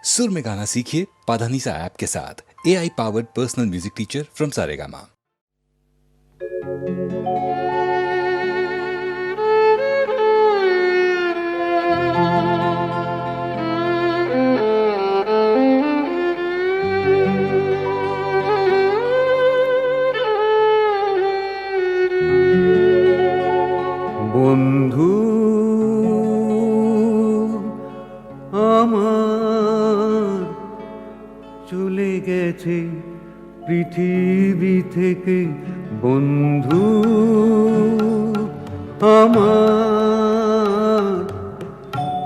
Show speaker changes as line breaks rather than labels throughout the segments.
सुर में गाना सीखिए पाधानीसा ऐप के साथ। AI powered personal music teacher from Saregama.
বন্ধু আমার চলে গেছে পৃথিবী থেকে, বন্ধু আমার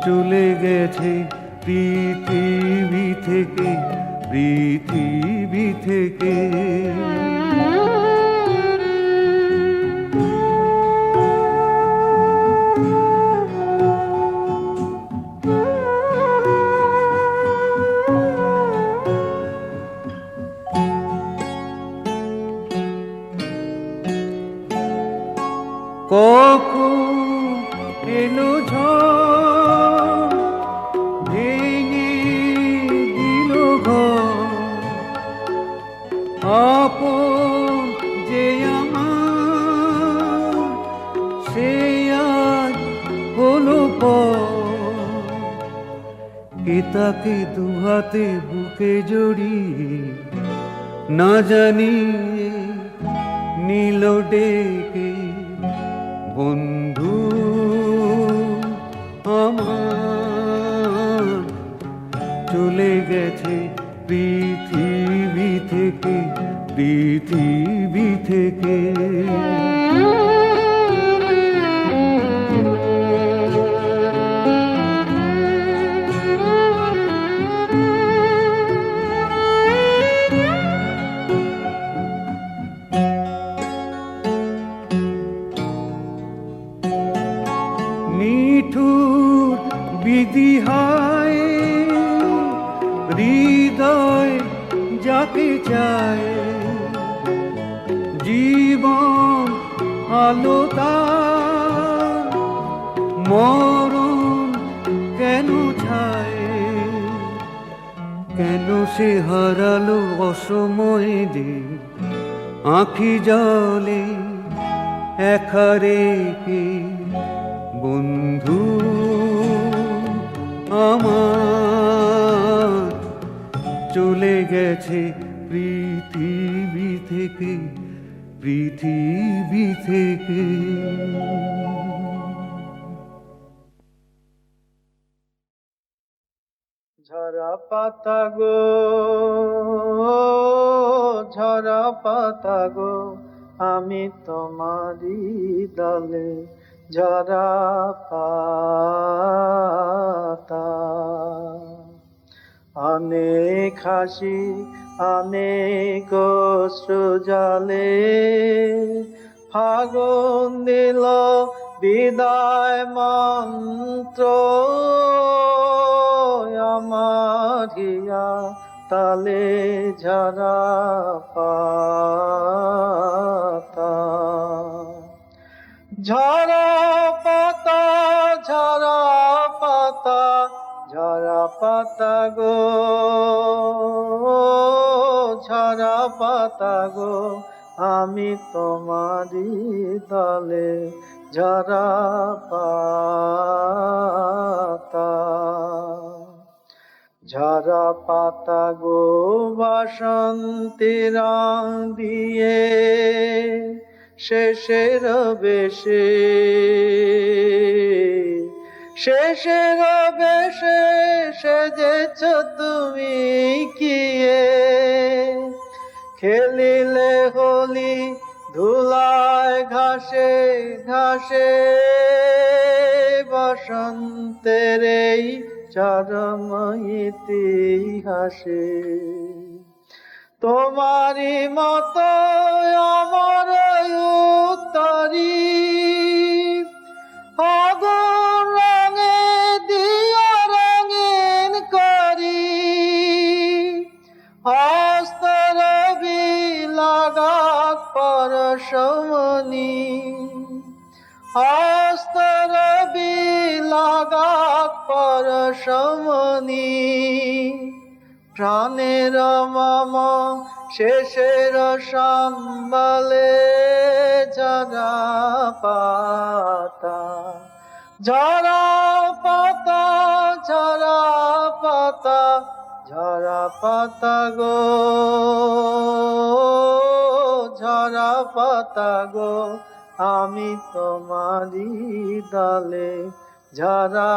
চলে গেছে পৃথিবী থেকে, পৃথিবী থেকে। কখন এলো ঝড় ভেঙে দিল ঘর, আপন যে আমার সে আজ হলো পর। কে তাকে দুহাতে বুকে জড়িয়ে না জানিয়ে নীল ডেকে, বন্ধু আমার চলে গেছে পৃথিবী থেকে, পৃথিবী থেকে। নিঠুর বিধি হায় হৃদয় যাকে চায়, জীবন আলো তার মরণ কেন ছায়। কেন সে হারালো অসময়ে যে আঁখি জলে একা রেখে, বন্ধু আমার চলে গেছে পৃথিবী থেকে, পৃথিবী থেকে।
ঝরা পাতা গো, ঝরা পাতা গো, আমি তোমারি ডালে ঝরা পাতা। অনেক হাসি অনেক অশ্রু জলে ফাগুন দিল বিদায় মন্ত্র, আমার হিয়া তালে ঝরা পাতা। ঝরা পাতা, ঝরা পাতা, ঝরা পাতা গো, ঝরা পাতা গো, আমি তোমারি দলে ঝরা পাতা। ঝরা পাতা গো বাসন্তী রং দিয়ে শেষের বেশে, শেষের বেশে সেজেছ তুমি কিয়ে। খেলিলে হোলি ধুলায় ঘাসে ঘাসে, বসন্তের এই চরম ইতিহাসে। তোমারি মতো আমার উত্তরী আগুন রঙে দিয়া রঙিন করি, হস্তর বিলাগাক পরশমণি, হস্তর বিলাগাক পরশমণি। প্রাণের মম শেষের সম্বলে ঝরা পাতা, ঝরা পাতা, ঝরা পাতা, ঝরা পাতা গো, ঝরা পাতা গো, আমি তোমারি ডালে ঝরা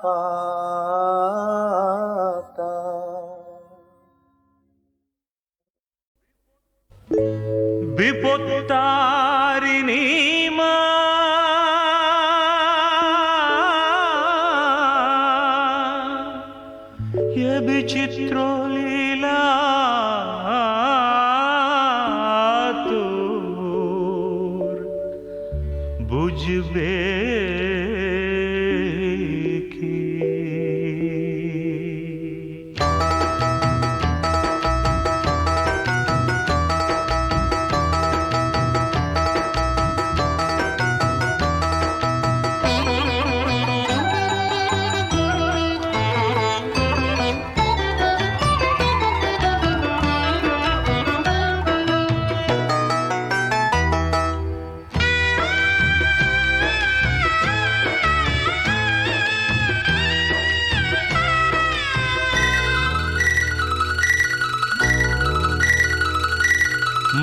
পাতা।
বিপত্তারিণী মা, এ বিচিত্র লীলা তোর বুঝবে কি?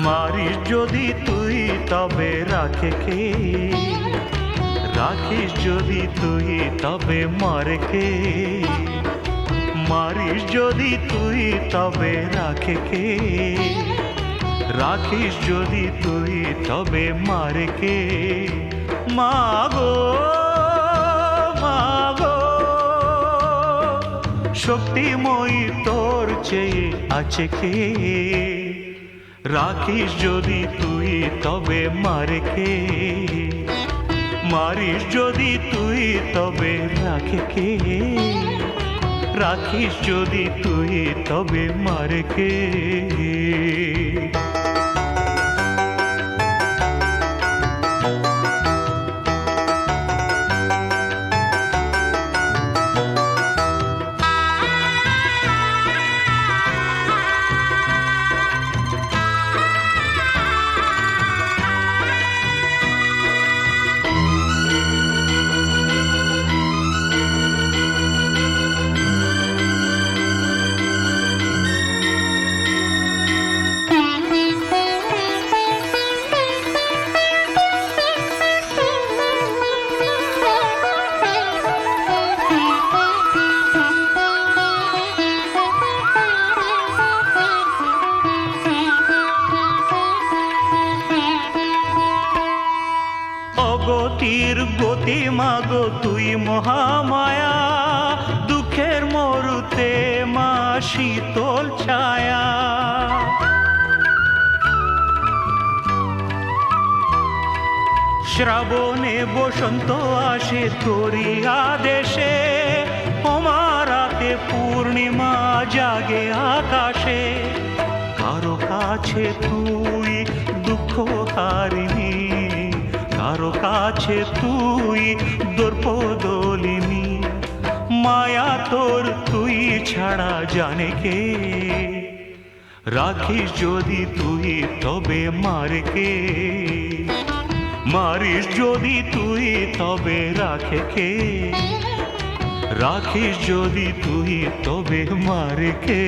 মারিস যদি তুই তবে রাখে কে, রাখিস যদি তুই তবে মারে কে, মারিস যদি তুই তবে রাখে কে, রাখিস যদি তুই তবে মারে কে। মাগো মাগো শক্তিময়ী তোর চেয়ে আছে কে, রাখিস যদি তুই তবে মারে কে, মারিস যদি তুই তবে রাখে কে, রাখিস যদি তুই তবে মারে কে। অগতির গতি মাগো তুই মহামায়া, দুঃখের মরুতে মা শীতল ছায়া। শ্রাবণে বসন্ত আসে তোরি আদেশে, অমারাতে পূর্ণিমা জাগে আকাশে। কারো কাছে তুই দুঃখ হারিনি, কারো কাছে তুই দর্পদলিনী, মায়া তোর তুই ছাড়া জানে কে, রাখিস যদি তুই তবে মারে কে, মারিস যদি তুই তবে রাখে কে, রাখিস যদি তুই তবে মারে কে।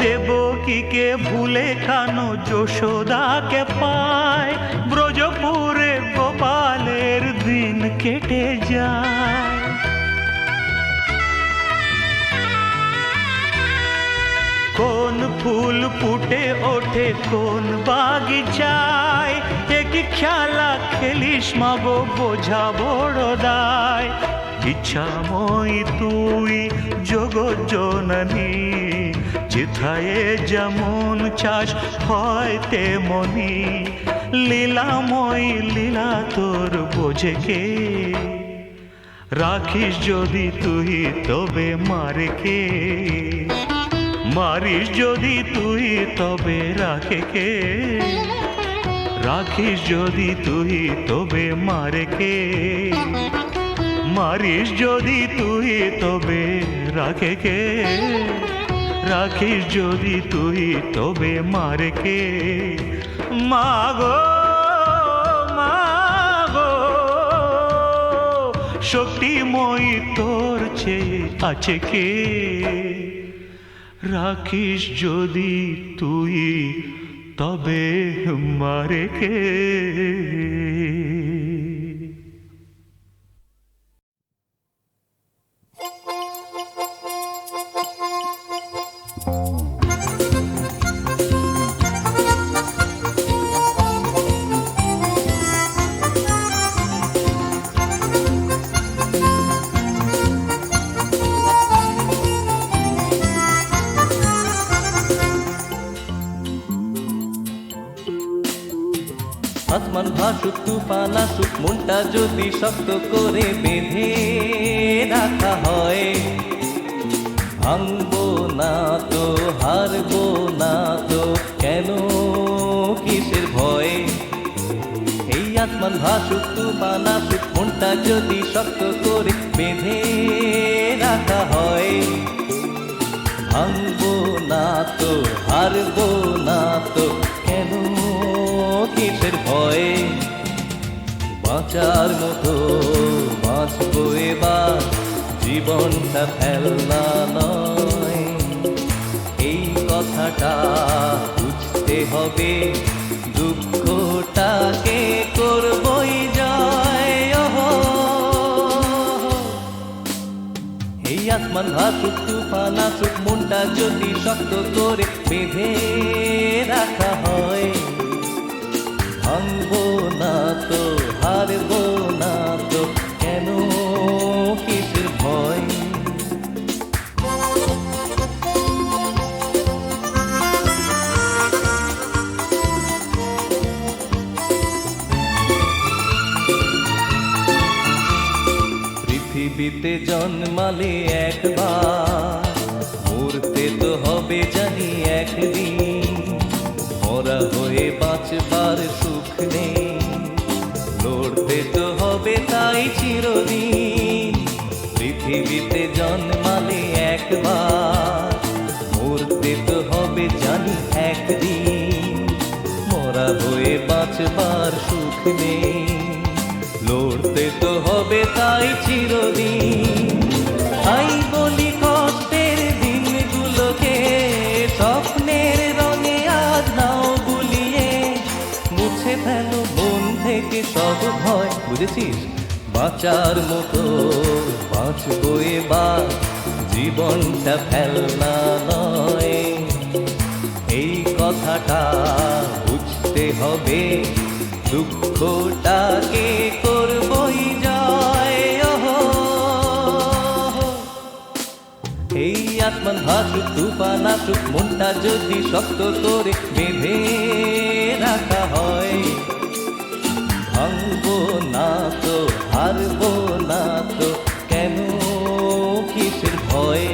দেবকীকে ভুলে কানো যশোদাকে পায়, ব্রজপুরে গোপালের দিন কেটে যায়। ফুল ফুটে ওঠে কোন বাগিচায়, একই খেলা খেলিস মাগো বোঝা বড় দায়। ইচ্ছাময় তুই জগৎ জননী, যেথায় যেমন চাস হয় তেমনি। লীলাময় লীলা তোর বোঝে কে, রাখিস যদি তুই তবে মারে কে। মারিস যদি তুই তবে রাখে কে, রাখিস যদি তুই তবে মারে কে। মারিস যদি তুই তবে রাখে কে, রাখিস যদি তুই তবে মারে কে। মাগো মাগো শক্তিময়ী তোর চেয়ে আছে কে, রাখিস যদি তুই তবে মারে কে।
আসমান ভাসুক তুফান আসুক, মনটা যদি শক্ত করে বেঁধে রাখা হয়, ভাঙবো না তো হারবো না তো কেন কিসের ভয়। এই আসমান ভাসুক তুফান আসুক, মনটা যদি শক্ত করে বেঁধে রাখা হয়, ভাঙবো না তো হারবো না তো কেন কিসের ভয়। বাঁচার মতো বাঁচবো এবার, জীবনটা ফেলনা নয়। এই কথাটা বুঝতে হবে, দুঃখটাকে করবই জয়। এই আসমান ভাসুক তুফান আসুক, মনটা যদি শক্ত করে বেঁধে রাখা হয়, ভাঙবো না তো হারবো না তো কেন কিসের ভয়। পৃথিবীতে জন্মালে একবার, মরতে তো হবে জানি একদিন। মরা হয়ে বাঁচবার সুখ নেই, লড়তে তো হবে তাই চিরদিন। পৃথিবীতে জন্মালে একবার, মরতে তো হবে জানি একদিন। মরা হয়ে বাঁচবার সুখ নেই, লড়তে তো হবে তাই চিরদিন। তাই বলি কষ্টের দিনগুলোকে স্বপ্নের রঙে আজ নাও বুলিয়ে, মুছে ফেলো মন থেকে সব ভয়। বুঝেছিস? বাঁচার মতো বাঁচবো এবার, জীবনটা ফেলনা নয়। এই কথাটা বুঝতে হবে, দুঃখটাকে করবই জয়। এই আসমান ভাসুক তুফান আসুক, মনটা যদি শক্ত করে বেঁধে রাখা হয়, ভাঙবো না তো হারবো না তো কেন কিসের ভয়।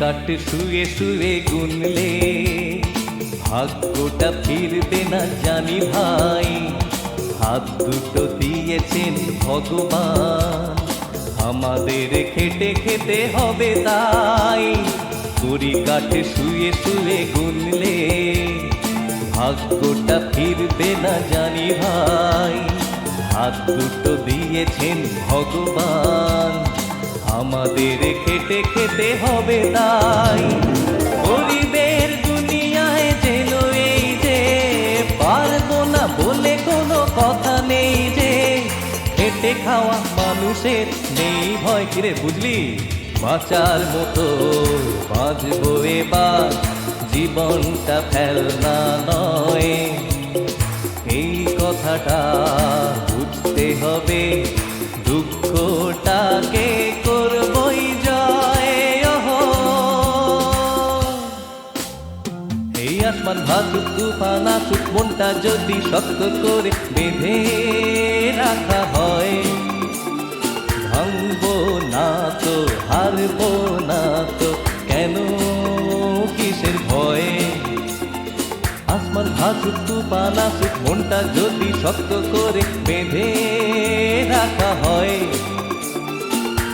কাট শুয়ে শুয়ে গুনলে ভাগ্যটা ফিরবে না জানি ভাই। হাত দুটো দিয়েছেন ভগবান, আমাদের খেটে খেতে হবে তাই। কুড়ি কাঠ শুয়ে শুয়ে গুনলে ভাগ্যটা ফিরবে না জানি ভাই। হাত দুটো দিয়েছেন ভগবান, আমাদের খেটে খেতে হবে তাই। গরিবের দুনিয়ায় যেন এই যে পারবো না বলে কোনো কথা নেই যে, খেটে খাওয়া মানুষের নেই ভয়। কিরে বুঝলি, বাঁচার মতো বাঁচবো এবার, জীবনটা ফেলনা নয়। এই কথাটা বুঝতে হবে, দুঃখটাকে করবই জয়। এই আসমান ভাসুক, তুফান আসুক, মনটা যদি শক্ত করে বেঁধে রাখা হয়, ভাঙবো না তো হারবো না তো, কেন কিসের ভয়। আসমান ভাসুক, তুফান আসুক, মনটা যদি শক্ত করে বেঁধে রাখা হয়,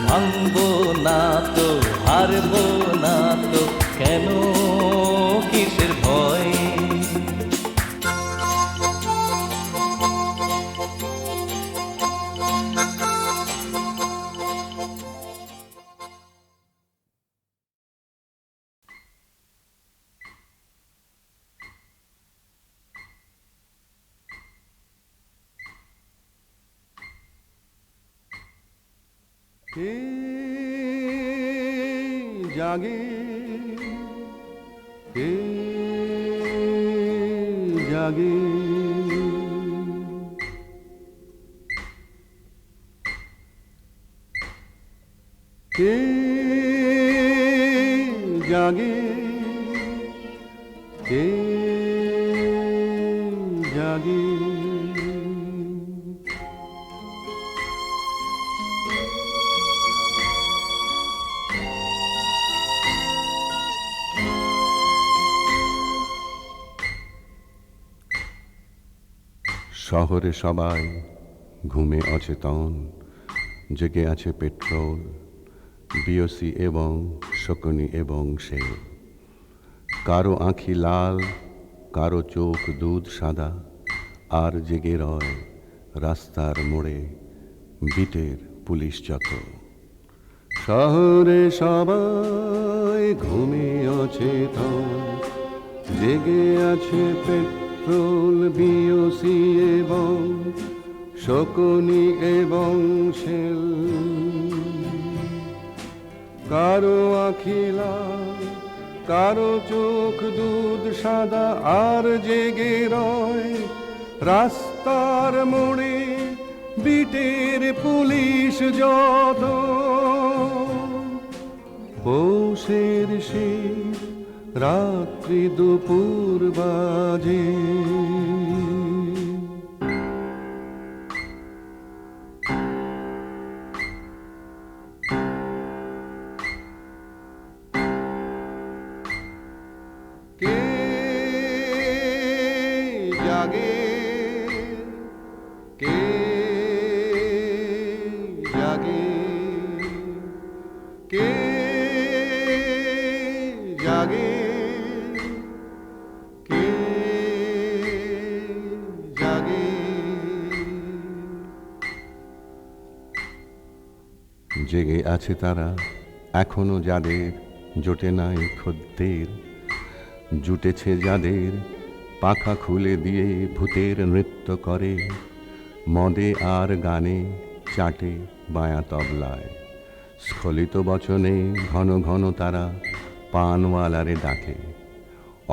ভাঙবো না তো হারবো না তো, কেন কিসের ভয়।
কে জাগে, কে জাগে, কে জাগে, কে জাগে। শহরে সবাই ঘুমে অচেতন, জেগে আছে পেট্রোল, বিওসি এবং শকুনি এবং সে। কারো আঁখি লাল, কারো চোখ দুধ সাদা, আর জেগে রয় রাস্তার মোড়ে বিটের পুলিশ যত। শহরে সবাই ঘুমে অচেতন, জেগে আছে পেট্রোল, বিওসি এবং শকুনি এবং শেল। কারো আঁখি লাল, কারো চোখ দুধ সাদা, আর জেগে রয় রাস্তার মোড়ে বিটের পুলিশ যত। পৌষের শেষ রাত্রি দুপুর বাজে, কে জাগে, কে জাগে, কে জাগে, কে জাগে। জেগে আছে তারা এখনো, যাদের জোটে নাই খদ্দের, জুটেছে যাদের পাখা খুলে দিয়ে ভূতের নৃত্য করে, মদে আর গানে চাটে বায়া তবলায়। স্খলিত বচনে ঘন ঘন তারা পানওয়ালারে ডাকে,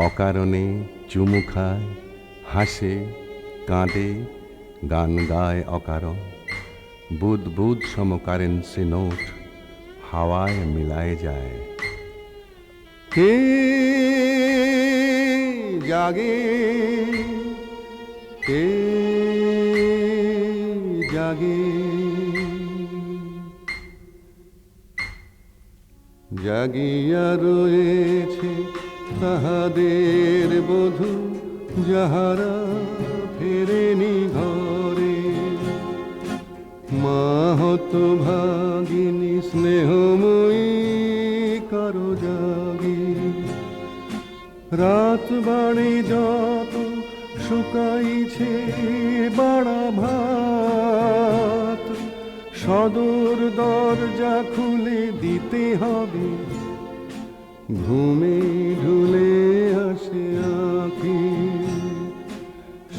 অকারণে চুমু খায়, হাসে, কাঁদে, গান গায় অকারণ। বুদ বুদ সম কারেন্সি নোট হাওয়ায় মিলায় যায়। কে জাগে, কে জাগে, জাগিয়া রয়েছে তাহাদের বধূ, যাহারা ফেরেনি ঘরে। মা হতভাগিনী স্নেহময়ী কারো জাগে, রাত বাড়ে যত শুকাইছে বাড়া ভাত, সদর দরজা খুলে দিতে হবে, ঘুমে ঢুলে আসে আঁখি,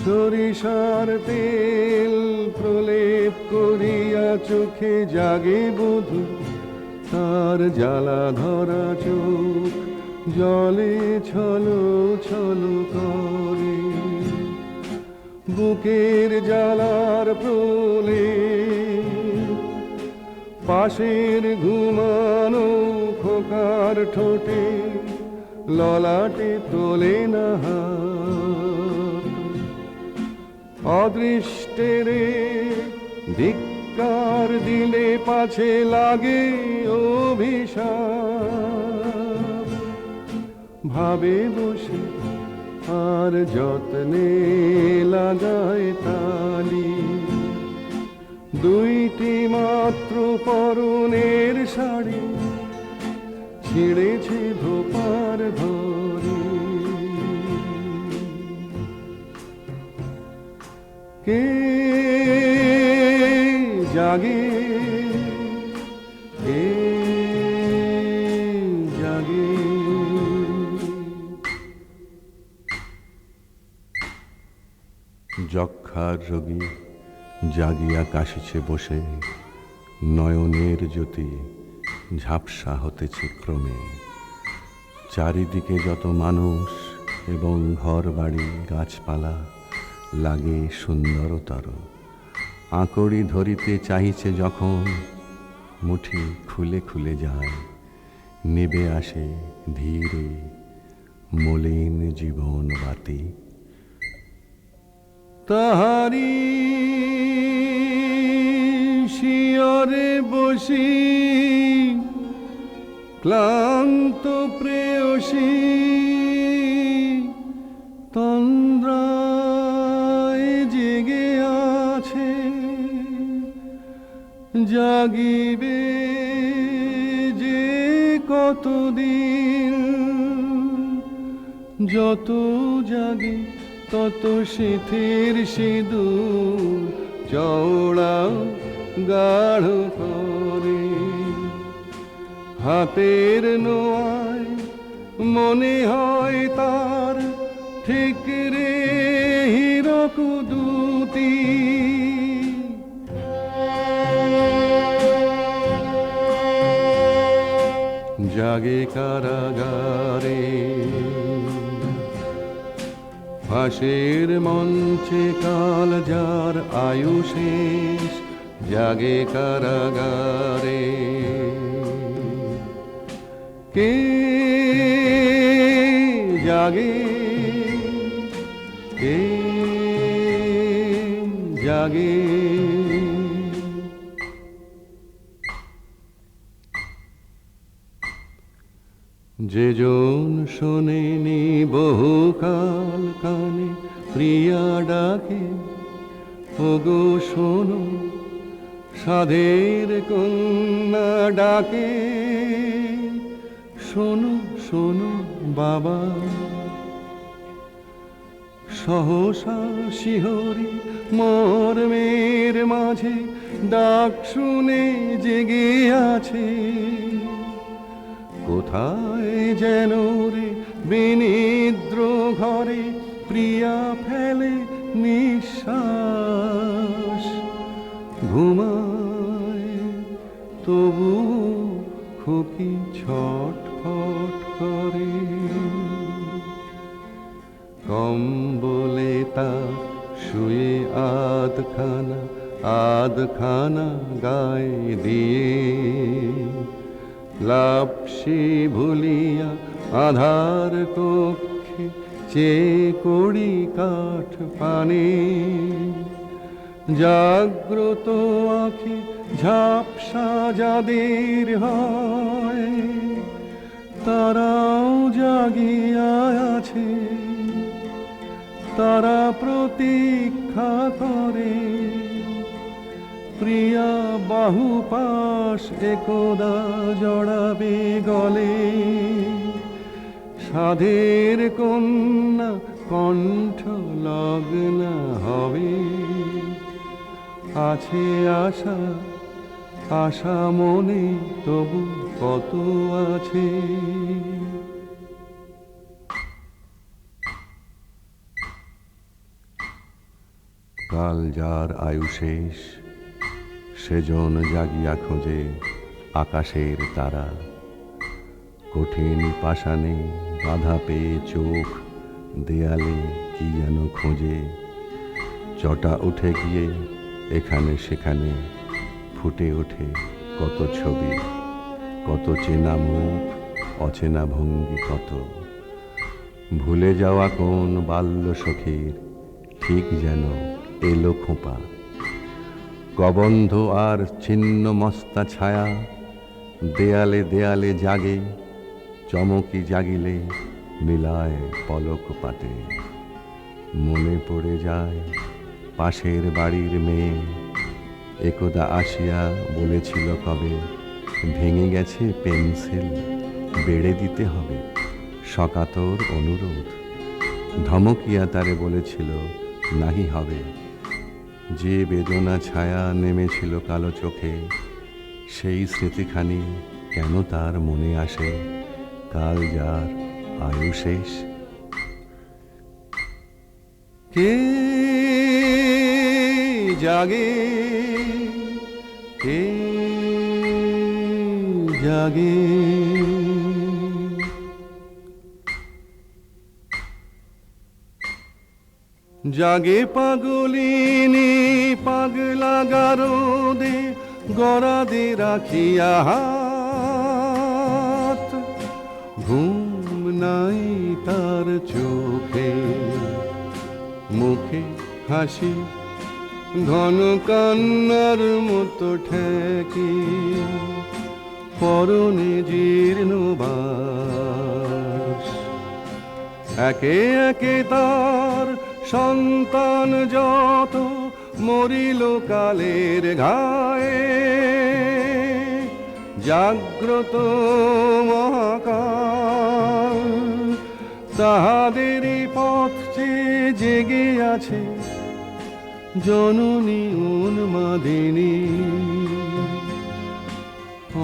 সরিষার তেল প্রলেপ করিয়া চোখে জাগে বধূ, তার জ্বালা ধরা চোখ জলে ছলো ছলো করে, বুকের জ্বালার প্রলেপ পাশের ঘুমানো খোকার ঠোঁটে ললাটে তোলে না হাত, অদৃষ্টেরে ধিক্কার দিলে পাছে লাগে অভিশাপ, ভাবে বসে আর যত্নে লাগায় তালি, দুইটি মাত্র পরনের শাড়ি ছিঁড়েছে ধোপার ঘরে, কে জাগে, কে জাগে। যক্ষার রোগী জাগিয়া কাশিছে বসে, নয়নের জ্যোতি ঝাপসা হতেছে ক্রমে, চারিদিকে যত মানুষ এবং ঘর বাড়ি গাছপালা লাগে সুন্দরতর, আঁকড়ি ধরিতে চাহিছে যখন মুঠি খুলে খুলে যায়, নেবে আসে ধীরে মলিন জীবন বাতি, তাহারি শিয়রে বসি ক্লান্ত প্রেয়সী তন্দ্রায় জেগে আছে, জাগিবে যে কতদিন, যত জাগে তত শিথির সিঁদুর চওড়া গাঢ় করে, হাতের নোয়ায় মনে হয় তার ঠিক রে হীরক দুতি, জাগে কারাগারে ফাঁসের মঞ্চে কাল যার আয়ু শেষ, জাগে কারাগারে, কে জাগে, কে জাগে। যেজন শোনেনি বহুকাল কানে প্রিয়া ডাকে, ওগো শোনো সাধের কন্যা ডাকে, শোনো শোনো বাবা, সহসা শিহরি মর্মের মাঝে ডাক শুনে জেগে আছে, কোথায় যেন রে বিনিদ্র ঘরে প্রিয়া ফেলে নিঃশ্বাস, ঘুমায় তবু খুকি ছটফট করে, কম্বলে তার শুয়ে আধখানা গায়ে দিয়ে, লাপসি ভুলিয়া আধার কক্ষে চেয়ে কড়ি কাঠ পানে, জাগ্রত আঁখি ঝাপসা যাদের হয়, তারাও জাগিয়া আছে, তারা প্রতীক্ষা করে, প্রিয়া বাহু পাশ একদা জড়াবে গলে, সাধের কন্যা কণ্ঠ লগ্ন হবে, আছে আশা আশা মনে তবু কত আছে। কাল যার আয়ু শেষ, সেজন জাগিয়া খোঁজে আকাশের তারা। কঠিন পাষাণে বাধা পেয়ে চোখ দেয়ালে কি যেন খোঁজে। চটা উঠে গিয়ে এখানে সেখানে ফুটে ওঠে কত ছবি, কত চেনা মুখ, অচেনা ভঙ্গি কত। ভুলে যাওয়া কোন বাল্য সখীর ঠিক যেন এলো খোঁপা। কবন্ধ আর ছিন্ন মস্তা ছায়া দেয়ালে দেয়ালে জাগে, চমকি জাগিলে মিলায় পলক পাতে। মনে পড়ে যায় পাশের বাড়ির মেয়ে, একদা আসিয়া বলেছিল কবে, ভেঙে গেছে পেন্সিল বেড়ে দিতে হবে, সকাতর অনুরোধ। ধমকিয়া তারে বলেছিল নাহি হবে। যে বেদনা ছায়া নেমেছিল কালো চোখে, সেই স্মৃতিখানি কেন তার মনে আসে। কাল যার আয়ু শেষ। কে জাগে, কে জাগে, জাগে পাগলিনী পাগলা গারদে গরাদে রাখিয়া হাত। ঘুম নাই তার চোখে, মুখে হাসি ঘন কান্নার মতো ঠেকে। পরনে জীর্ণ বাস, একে একে তার সন্তান যত মরিল কালের ঘায়ে। জাগ্রত মহাকাল তাহাদেরই পথ চেয়ে জেগে আছে জননী উন্মাদিনী।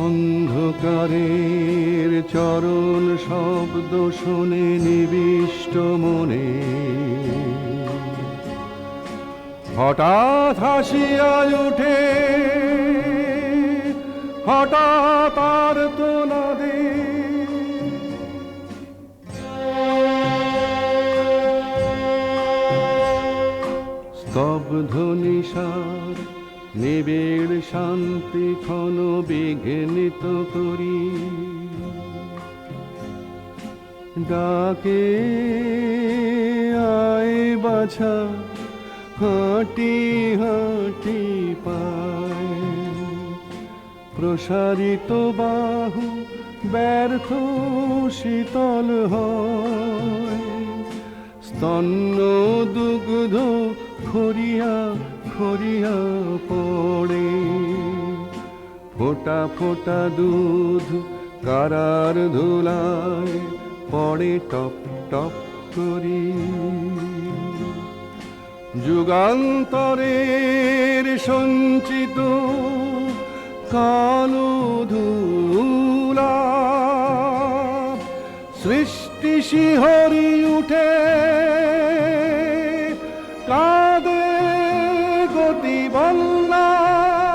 অন্ধকারের চরণ শব্দ শোনে নিবিষ্ট মনে। হঠাৎ হাসিয়া উঠে, হঠাৎ আর তো না দে। স্তব্ধ নিশার নিবিড় শান্তি ক্ষণ বিঘ্নিত করি। ডাকে আয় বাছা, হাঁটি হাঁটি পায়। প্রসারিত বাহু ব্যর্থ শীতল হয়। স্তন্য দুগ্ধ খরিয়া খরিয়া পড়ে। ফোটা ফোটা দুধ কারার ধুলায় পড়ে টপ টপ করি। যুগান্তরের সঞ্চিত কালো ধুলা সৃষ্টি শিহরি উঠে। কাঁদে গতি বন্যায়।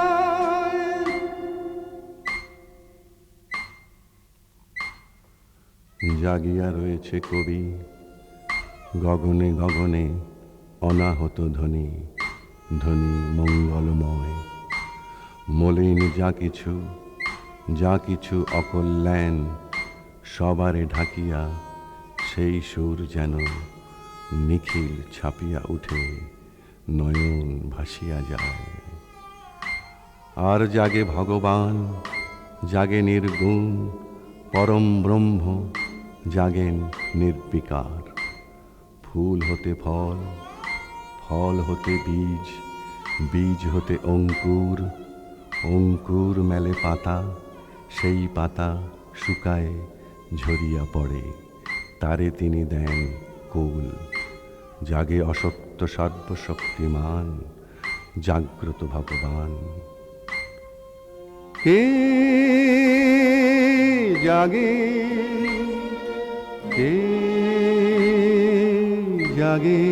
জাগিয়া রয়েছে কবি গগনে গগনে, অনাহত ধ্বনি ধ্বনি মঙ্গলময়। মলিন যা কিছু অকল্যাণ সবারে ঢাকিয়া, সেই সুর যেন নিখিল ছাপিয়া উঠে নয়ন ভাসিয়া যায়। আর জাগে ভগবান, জাগে নির্গুণ পরম ব্রহ্ম, জাগেন নির্বিকার। ফুল হতে ফল, ফল হতে বীজ, বীজ হতে অঙ্কুর, অঙ্কুর মেলে পাতা, সেই পাতা শুকায় ঝরিয়া পড়ে, তারে তিনি দেন কুল। জাগে অসক্ত সর্বশক্তিমান, জাগ্রত ভগবান। কে জাগে, কে জাগে।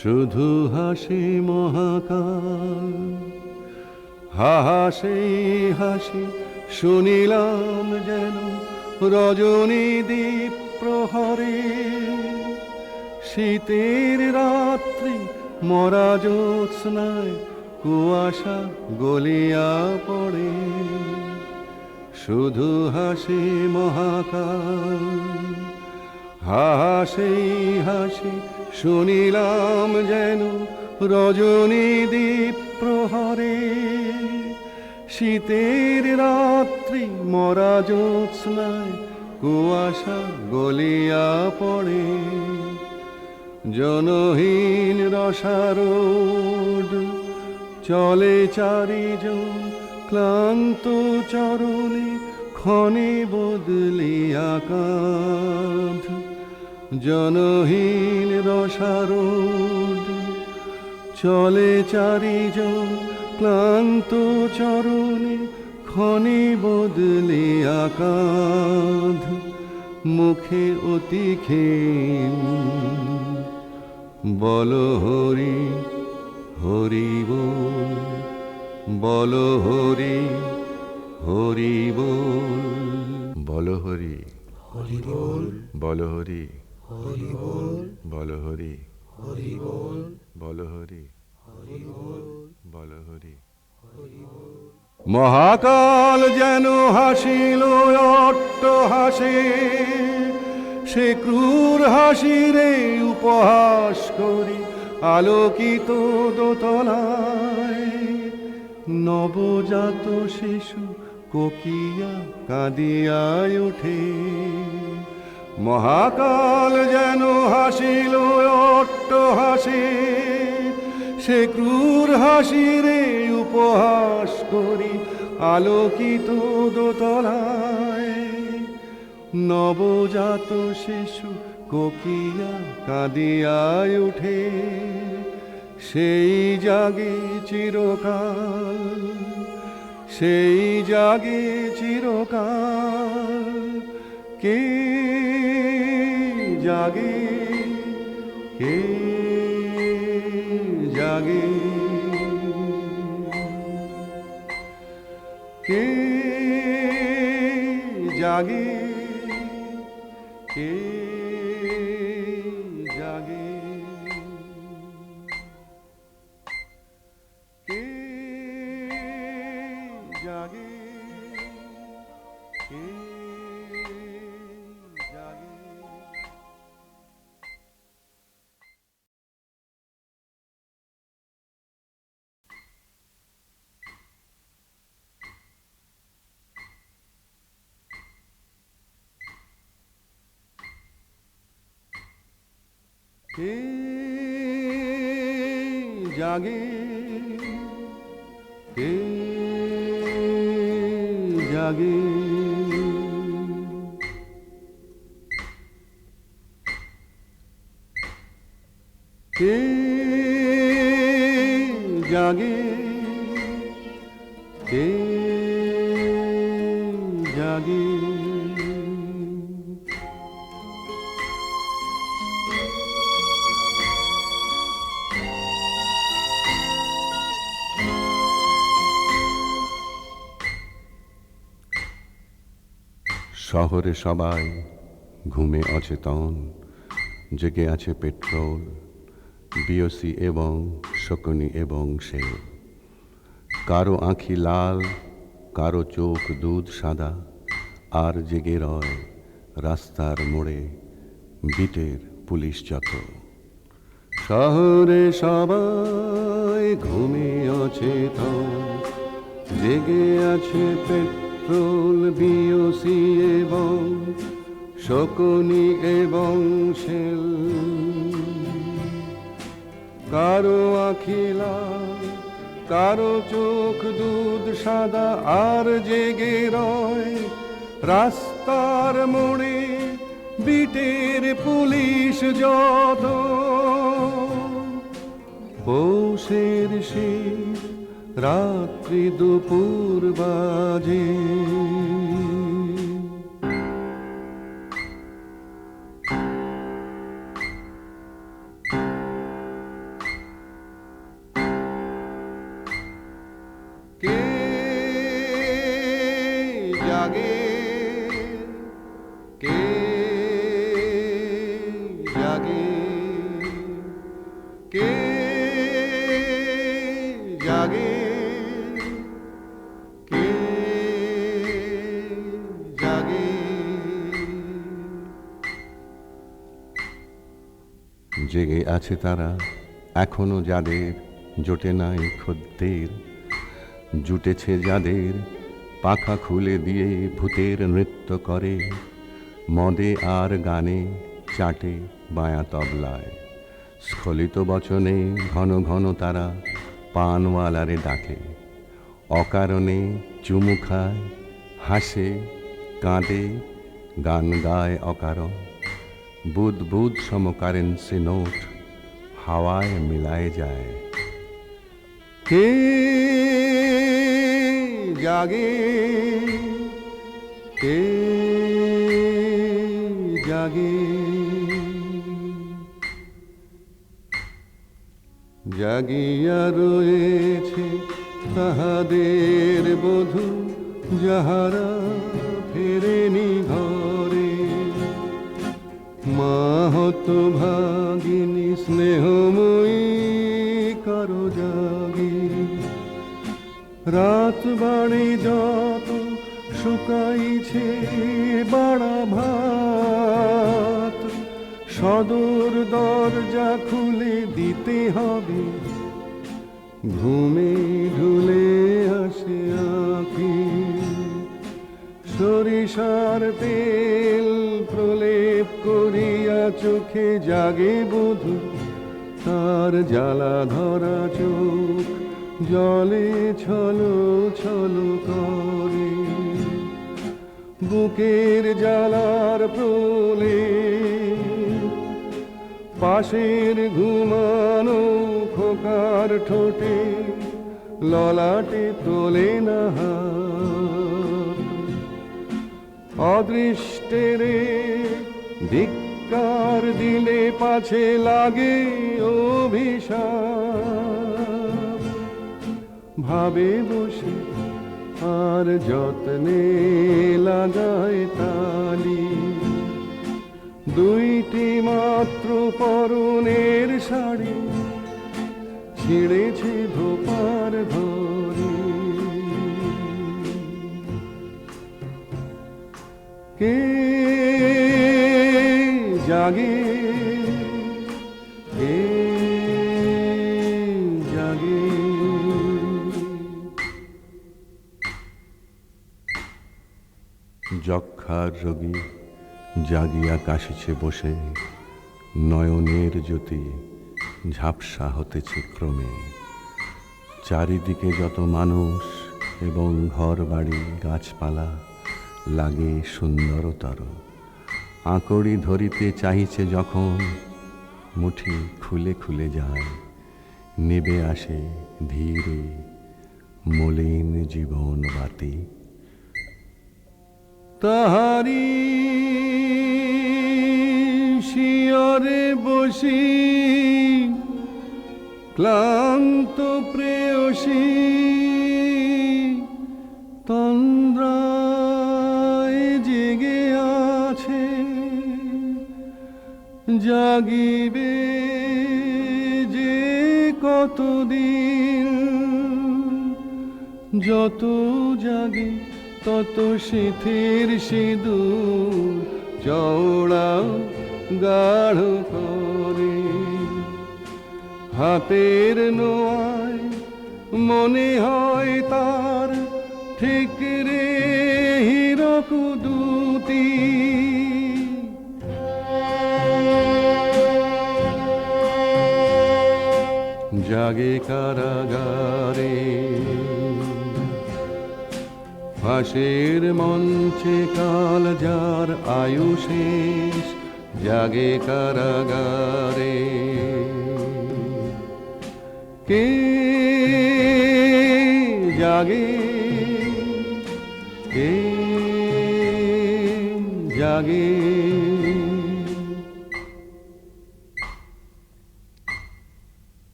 শুধু হাসি মহাকাল, হাসি হাসি শুনিলাম যেন রজনী দ্বীপ প্রহরে। শীতের রাত্রি মরা জ্যোৎস্নায় কুয়াশা গলিয়া পড়ে। শুধু হাসি মহাকাল, হাসি হাসি শুনিলাম যেন রজনী দ্বীপ প্রহরে। শীতের রাত্রি মরা জ্যোৎস্নায় কুয়াশা গলিয়া পড়ে। জনহীন রসারোড চলে চারিজন ক্লান্ত চরণে, ক্ষণে বদলিয়া কাঁধ। জনহীন রসারোড চলে চারিজন ক্লান্ত চরণে, ক্ষণে বদলিয়া কাঁধ। মুখে অতি ক্ষীণ বল হরি হরি বল, বল হরি হরি বল, বল হরি হরি বল, বল হরি হরি বল, বল হরি হরি বল, বল হরি হরি বল, বল হরি হরি বল। মহাকাল যেন হাসিল অট্ট হাসে, সে ক্রূর হাসিরে উপহাস করি আলোকিত দোতলায়। নবজাত শিশু কোকিয়া কাঁদিয়ায় ওঠে। মহাকাল যেন হাসিল অট্ট হাসে, সে ক্রূর হাসিরে উপহাস করি আলোকিত দোতলায়। নবজাত শিশু কোকিয়া কাঁদিয়ায় ওঠে। সেই জাগে চিরকাল, সেই জাগে চিরকাল। কে জাগে, কে জাগে, কে জাগে, কে জাগে, কে জাগে, কে জাগে। কে জাগে, কে জাগে, কে জাগে, কে জাগে। শহরে সবাই ঘুমে অচেতন, জেগে আছে পেট্রোল, বিওসি এবং শকুনি এবং সে। কারো আঁখি লাল, কারো চোখ দুধ সাদা, আর জেগে রয় রাস্তার মোড়ে বিটের পুলিশ যত। শহরে সবাই হয় ঘুমে অচেতন, জেগে আছে পেট্রোল, বিওসি এবং শকুনি এবং শেল। কারো আঁখি লাল, কারো চোখ দুধ সাদা, আর জেগে রয় রাস্তার মোড়ে বিটের পুলিশ যত। পৌষের শীত রাত্রি দুপুর বাজে, কে জাগে, কে জাগে, কে জাগে, কে জাগে। জেগে আছে তারা এখনো যাদের জোটে নাই খদ্দের, জুটেছে যাদের পাখা খুলে দিয়ে ভূতের নৃত্য করে, মদে আর গানে চাটে বায়া তবলায়। স্খলিত বচনে ঘন ঘন তারা পানওয়ালারে ডাকে, অকারণে চুমু খায়, হাসে, কাঁদে, গান গায় অকারণ। বুদ বুদ সম কারেন্সি নোট হাওয়ায় মিলায় যায়। কে জাগে, কে জাগে, জাগিয়া রয়েছে তাহাদের বধূ, যাহারা ফেরেনি ঘরে। মা হত ভাগিনী স্নেহময়ী কারো জাগে, রাত বাড়ি যত শুকাইছে বাড়া ভাত, সদর দরজা খুলে দিতে হবে, ঘুমে ঢুলে আসে আঁখি। সরিষার তেল প্রলেপ করিয়া চোখে জাগে বধূ, তার জ্বালা ধরা চোখ জলে ছলো ছলো করে। বুকের জ্বালার প্রলেপ পাশের ঘুমানো খোকার ঠোঁটে, ললাটে তোলে না হাত। অদৃষ্টেরে ধিক্কার দিলে পাছে লাগে অভিশাপ, ভাবে বসে আর যত্নে লাগায় তালি। দুইটি মাত্র পরনের শাড়ি ছিঁড়েছে ভোপার ধরে। কে জাগে, কে জাগে। যক্ষার রোগী জাগিয়া কাশিছে বসে, নয়নের জ্যোতি ঝাপসা হতেছে ক্রমে। চারিদিকে যত মানুষ এবং ঘর বাড়ি গাছপালা লাগে সুন্দরতর। আঁকড়ি ধরিতে চাহিছে যখন, মুঠি খুলে খুলে যায়, নেবে আসে ধীরে মলিন জীবন বাতি। তাহারি শিয়রে বসি ক্লান্ত প্রেয়সী, তন্দ্রায় জেগে আছে, জাগিবে যে কতদিন। যত জাগে তত শিথির সিঁদুর চওড়া গাঢ় করে। হাতের নোয়ায় মনে হয় তার ঠিক রে হীরক দুটি। জাগে কারাগারে ফাঁসির মঞ্চে কাল যার আয়ু শেষ, জাগে কারাগারে কে জাগে, কে জাগে।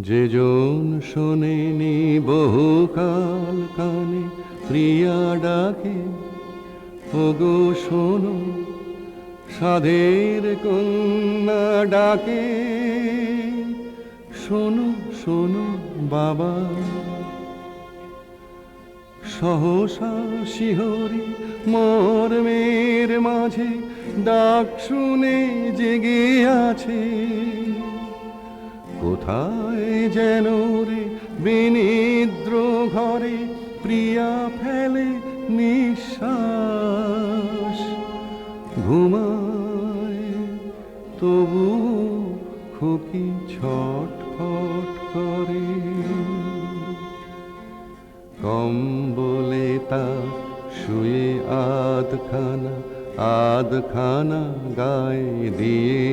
যেজন শোনেনি বহুকাল কানে প্রিয়া ডাকে, ওগো শোনো সাধের কন্যা ডাকে, শোনো শোনো বাবা। সহসা শিহরি মর্মের মাঝে ডাক শুনে জেগে আছে, কোথায় যেন রে বিনিদ্র ঘরে প্রিয়া ফেলে নিঃশ্বাস। ঘুমায় তবু খুকি ছটফট করে, কম্বলে তা শুয়ে আধখানা গায়ে দিয়ে,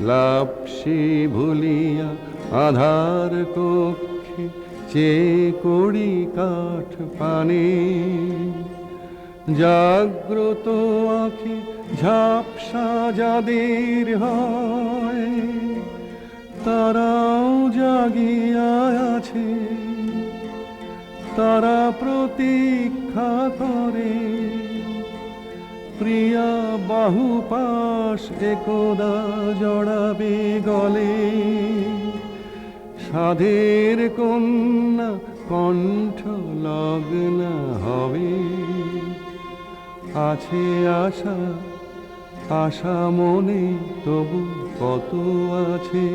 লাপসি ভুলিয়া আধার কক্ষে চেয়ে কড়ি কাঠ পানে। জাগ্রত আঁখি ঝাপসা যাদের হয়, তারাও জাগিয়া আছে, তারা প্রতীক্ষা করে প্রিয়া বাহু পাশ একদা জড়াবে গলে। সাধের কন্যা কণ্ঠ লগ্না হবে, আছে আশা আশা মনে তবু কত আছে।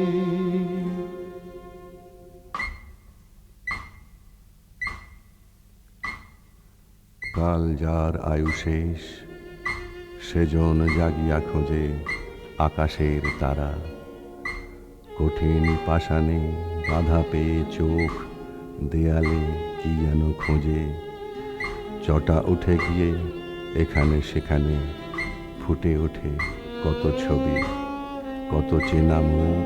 কাল যার আয়ু শেষ, সেজন জাগিয়া খোঁজে আকাশের তারা। কঠিন পাষাণে বাধা পেয়ে চোখ দেয়ালে কি যেন খোঁজে, চটা উঠে গিয়ে এখানে সেখানে ফুটে ওঠে কত ছবি, কত চেনা মুখ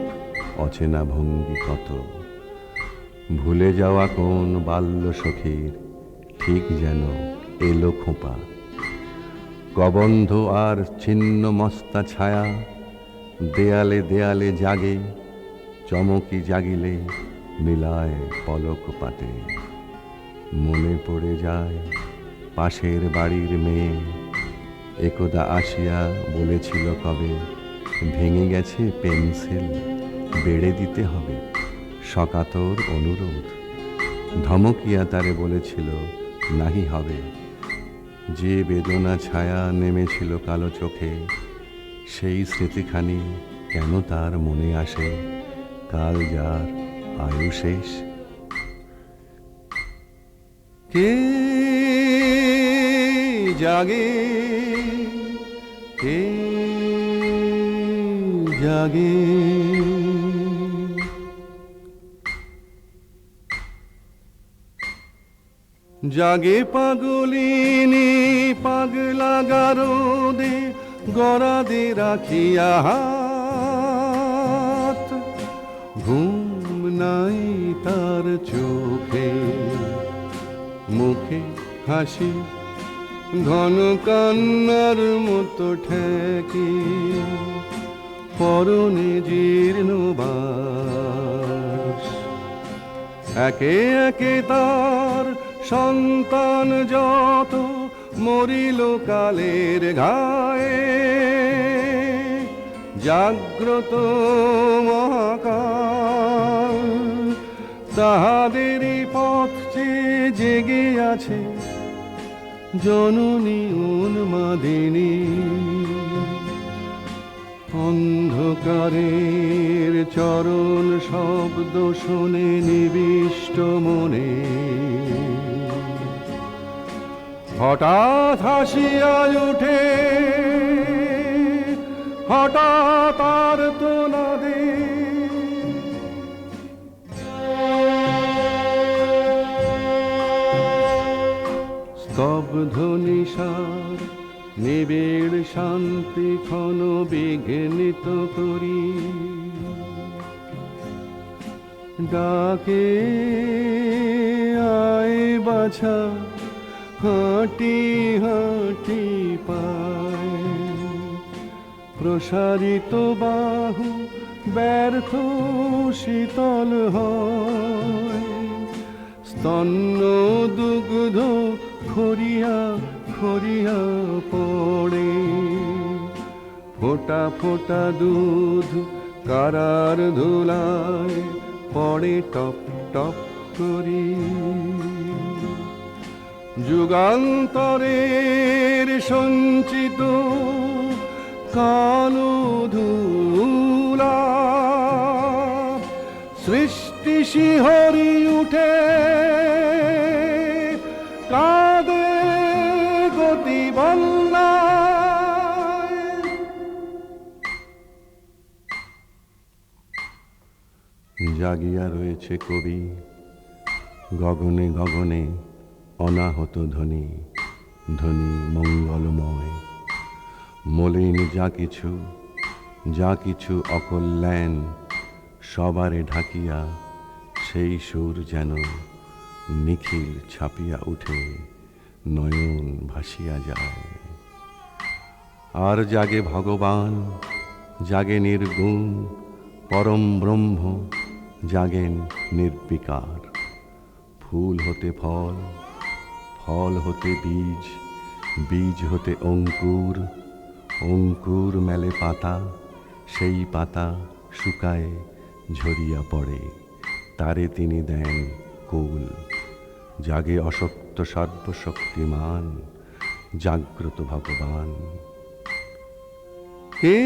অচেনা ভঙ্গি, কত ভুলে যাওয়া কোন বাল্য সখীর ঠিক যেন এলো খোঁপা। কবন্ধ আর ছিন্ন মস্তা ছায়া দেয়ালে দেয়ালে জাগে, চমকি জাগিলে মিলায় পলক পাতে। মনে পড়ে যায় পাশের বাড়ির মেয়ে, একদা আসিয়া বলেছিল কবে, ভেঙে গেছে পেন্সিল বেড়ে দিতে হবে, সকাতর অনুরোধ। ধমকিয়া তারে বলেছিল নাহি হবে। যে বেদনা ছায়া নেমেছিল কালো চোখে, সেই স্মৃতিখানি কেন তার মনে আসে, কাল যার আয়ু শেষ। কে জাগে, কে জাগে। জাগে পাগলিনী পাগলা গারদে গরাদে রাখিয়া হাত, ঘুম নাই তার চোখে, মুখে হাসি ঘন কান্নার মতো ঠেকে, পরনে জীর্ণ বাস। একে একে তার সন্তান যত মরিল কালের ঘায়ে, জাগ্রত মহাকাল তাহাদেরই পথ চেয়ে জেগে আছে জননী উন্মাদিনী। অন্ধকারের চরণ শব্দ শুনে নিবিষ্ট মনে হঠাৎ হাসিয়া উঠে, হঠাৎ আর তো না দে স্তব্ধ নিশার নিবিড় শান্তি ক্ষণ বিঘ্নিত করি ডাকে আয় বাছা হাঁটি হাঁটি পায় প্রসারিত বাহু ব্যর্থ শীতল হয় স্তন্য দুগ্ধ খরিয়া খরিয়া পড়ে ফোঁটা ফোঁটা দুধ কারার ধুলায় পড়ে টপ টপ করি যুগান্তরের সঞ্চিত কালো ধুলা সৃষ্টি শিহরি উঠে কাঁদে গতি বন্যায় জাগিয়া রয়েছে কবি গগনে গগনে অনাহত ধ্বনি ধ্বনি মঙ্গলময় মলিন যা কিছু অকল্যাণ সবারে ঢাকিয়া সেই সুর যেন নিখিল ছাপিয়া উঠে নয়ন ভাসিয়া যায় আর জাগে ভগবান জাগে নির্গুণ পরম ব্রহ্ম জাগেন নির্বিকার ফুল হতে ফল ফল হতে বীজ বীজ হতে অঙ্কুর অঙ্কুর মেলে পাতা সেই পাতা শুকায় ঝরিয়া পড়ে তারে তিনি দেন কুল জাগে অশক্ত সর্বশক্তিমান জাগ্রত ভগবান কে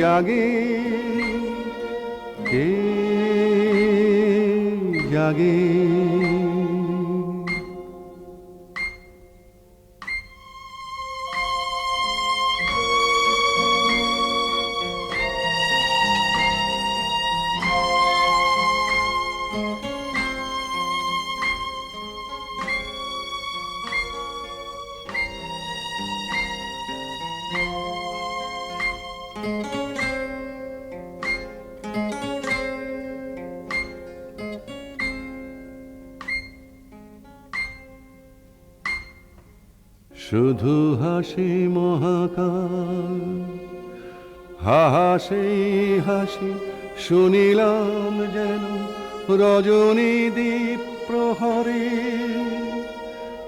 জাগে কে জাগে শুধু হাসি মহাকাল হাসি হাসি শুনিলাম যেন রজনী দ্বীপ প্রহরে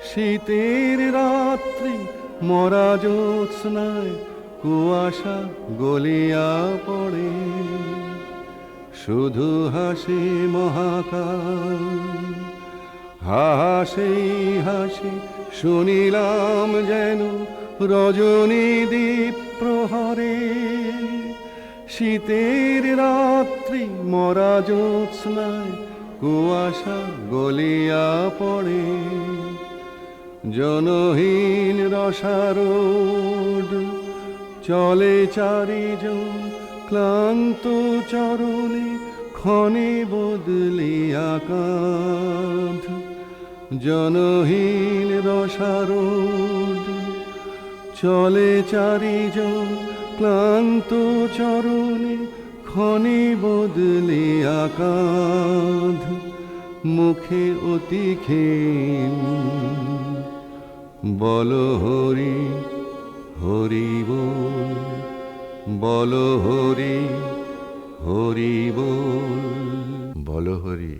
শীতের রাত্রি মরা জ্যোৎস্নায় কুয়াশা গলিয়া পড়ে শুধু হাসি মহাকাল হাসি হাসি শুনিলাম যেন রজনী দ্বীপ প্রহরে শীতের রাত্রি মরা জ্যোৎস্নায় কুয়াশা গলিয়া পড়ে জনহীন রসারোড চলে চারিজন ক্লান্ত চরণে ক্ষণে বদলিয়া কাঁধ জনহীন রসারোড চলে চারিজন ক্লান্ত চরণে ক্ষণে বদলিয়া কাঁধ মুখে অতি ক্ষীণ বল হরি হরি বল বল হরি হরি বল বল হরি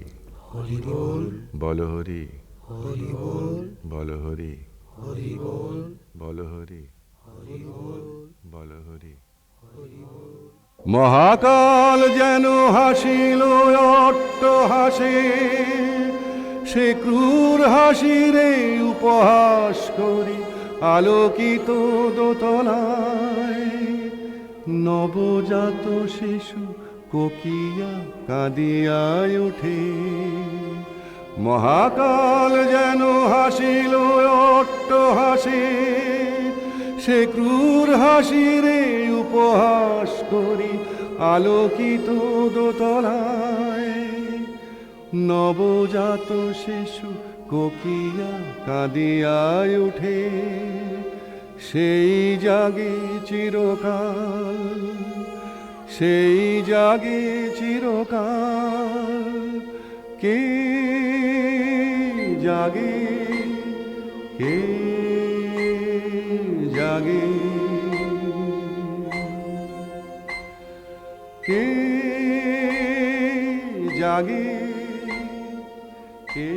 হরি বল বল হরি হরি বল বল হরি হরি বল বল হরি হরি বল বল হরি মহাকাল যেন হাসিল অট্ট হাসে সে ক্রূর হাসিরে উপহাস করি আলোকিত দোতলায় নবজাত শিশু কোকিয়া কাঁদিয়ায় ওঠে, মহাকাল যেন হাসিল অট্ট হাসি, সে ক্রূর হাসিরে উপহাস করি আলোকিত দোতলায়। নবজাত শিশু কোকিয়া কাঁদিয়ায় ওঠে, সেই জাগে চিরকাল, সেই জাগে চিরকাল। কে জাগে, কে জাগে, কে জাগে, কে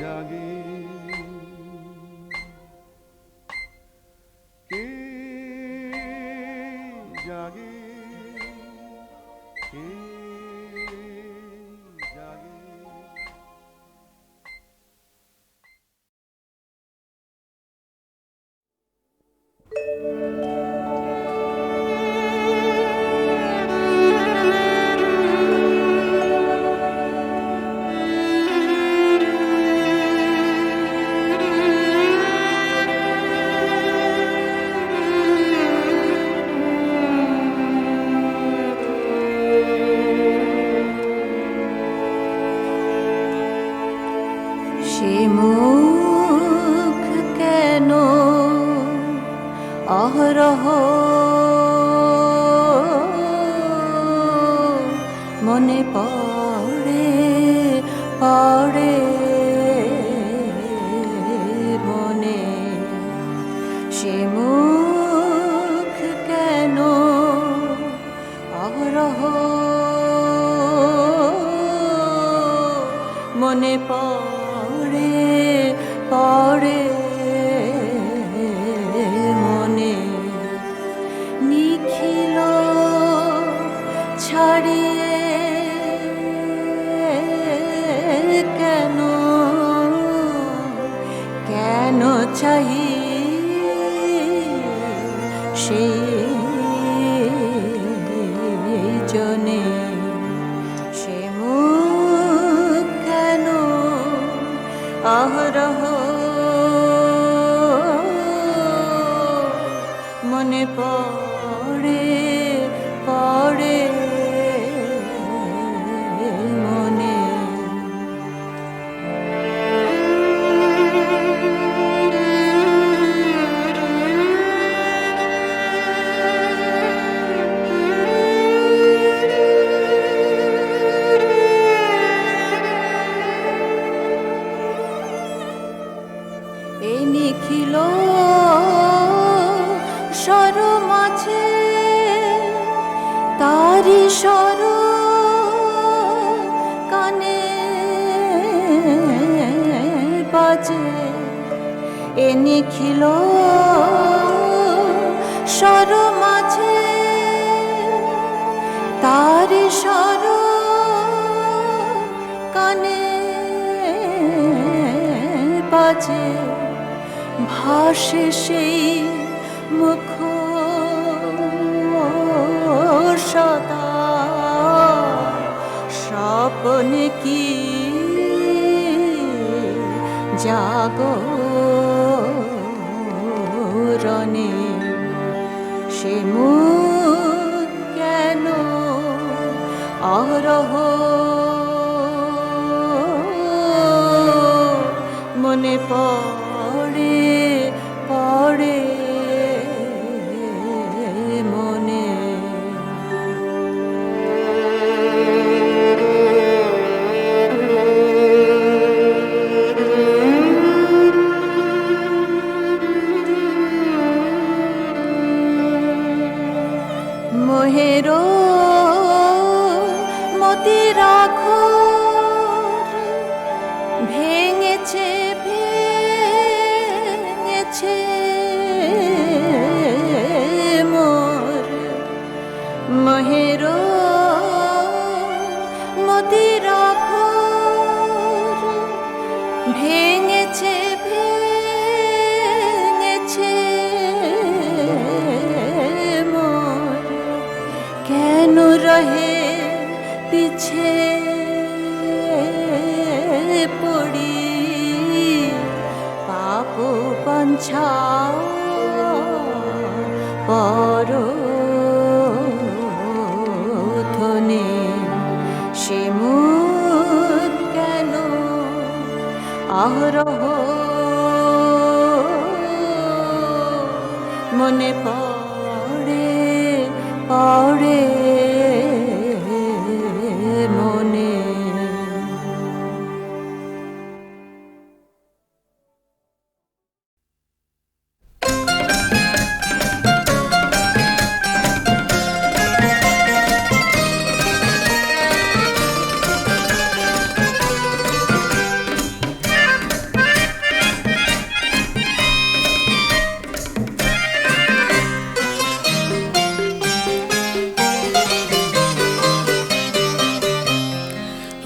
জাগে, কে জাগে, কে জাগে।
সে মুখ কেন অহরহ মনে পড়ে পড়ে মনে, সে মুখ কেন অহরহ মনে পড়ে পড়ে মনে। নিখিল ছাড়িয়ে কেন কেন চাই সেই জনে, সে মুখ কেন অহরহ মনে পড়ে পড়ে মনে। এই নিখিল সর মাঝে তারি সর কানে বাজে, এ নিখিল সর মাঝে তারি সর কানে বাজে, ভাসে সেই মুখ সদা স্বপ্নে কি জাগরণে, সে মুখ কেন অহরহ মনে পড়ে পড়ে মনে। মোহের মতিরা ছাও পরধনে সে মুখ কেন আহরহ মনে পড়ে পড়ে মনে।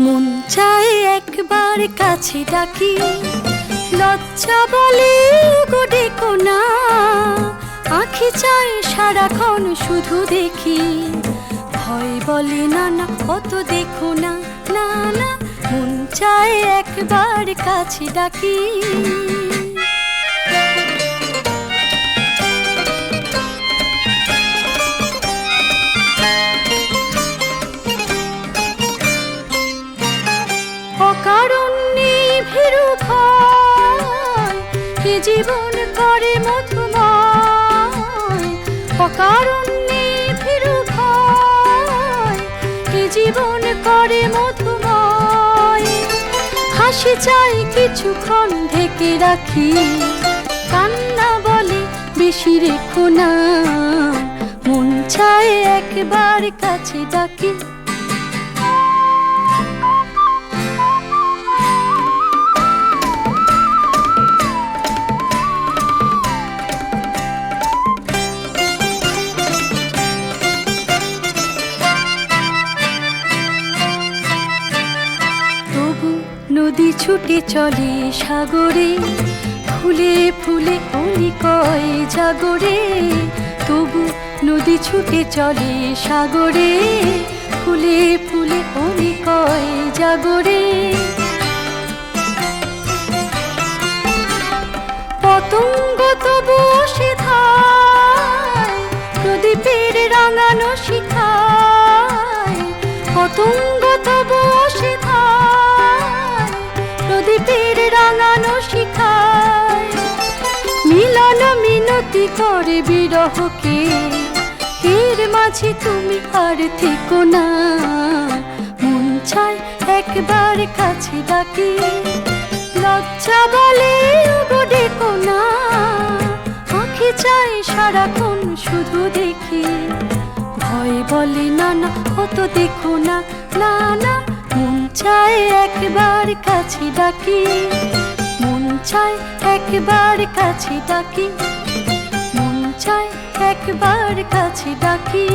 মন চায় একবার কাছে ডাকি, লজ্জা বলে গো ডেকো না। আঁখি চায় সারাক্ষণ শুধু দেখি, ভয় বলে না না অত দেখো না না না। মন চায় একবার কাছে ডাকি। অকারণে ভীরু ভয় এ জীবন করে মধুময়। অকারণে ভীরু ভয় এ জীবন করে মধুময়। হাসি চাই কিছুক্ষণ ঢেকে রাখি, কান্না বলে বেশি রেখো না। মন চায় একবার কাছে ডাকি। নদী ছুটে চলে সাগরে, ফুলে ফুলে অলি কয় জাগরে। তবু নদী ছুটে চলে সাগরে, ফুলে ফুলে অলি কয় জাগরে। পতঙ্গ তবু সে ধায়, প্রদীপের রাঙানো শিখায়। পতঙ্গ তবু সে ধায়, প্রদীপের রাঙানো শিখায়। মিলন মিনতি করে বিরহকে, এর মাঝে তুমি আর থেকো না। মন চায় একবার কাছে ডাকি, লজ্জা বলে গো ডেকো না। আঁখি চায় সারাক্ষণ শুধু দেখি, ভয় বলে না না অত দেখো না না না। মন চায় একবার কাছে ডাকি, মন চায় একবার কাছে ডাকি, মন চায় একবার কাছে ডাকি।